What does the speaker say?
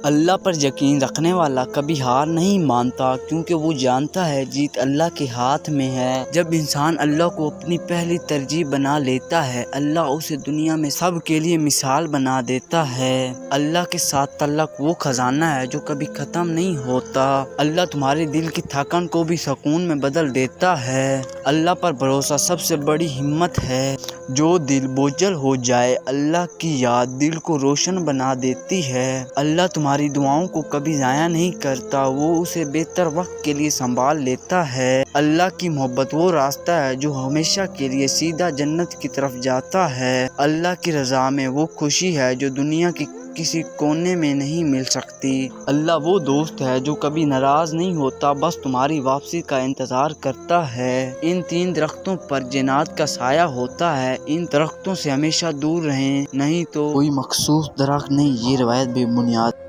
اللہ پر یقین رکھنے والا کبھی ہار نہیں مانتا، کیونکہ وہ جانتا ہے جیت اللہ کے ہاتھ میں ہے۔ جب انسان اللہ کو اپنی پہلی ترجیح بنا لیتا ہے، اللہ اسے دنیا میں سب کے لیے مثال بنا دیتا ہے۔ اللہ کے ساتھ تعلق وہ خزانہ ہے جو کبھی ختم نہیں ہوتا۔ اللہ تمہارے دل کی تھکن کو بھی سکون میں بدل دیتا ہے۔ اللہ پر بھروسہ سب سے بڑی ہمت ہے۔ جو دل بوجھل ہو جائے، اللہ کی یاد دل کو روشن بنا دیتی ہے۔ اللہ تمہاری دعاؤں کو کبھی ضائع نہیں کرتا، وہ اسے بہتر وقت کے لیے سنبھال لیتا ہے۔ اللہ کی محبت وہ راستہ ہے جو ہمیشہ کے لیے سیدھا جنت کی طرف جاتا ہے۔ اللہ کی رضا میں وہ خوشی ہے جو دنیا کی کسی کونے میں نہیں مل سکتی۔ اللہ وہ دوست ہے جو کبھی ناراض نہیں ہوتا، بس تمہاری واپسی کا انتظار کرتا ہے۔ ان 3 درختوں پر جنات کا سایہ ہوتا ہے، ان درختوں سے ہمیشہ دور رہیں، نہیں تو کوئی مخصوص درخت نہیں۔ یہ روایت بے بنیاد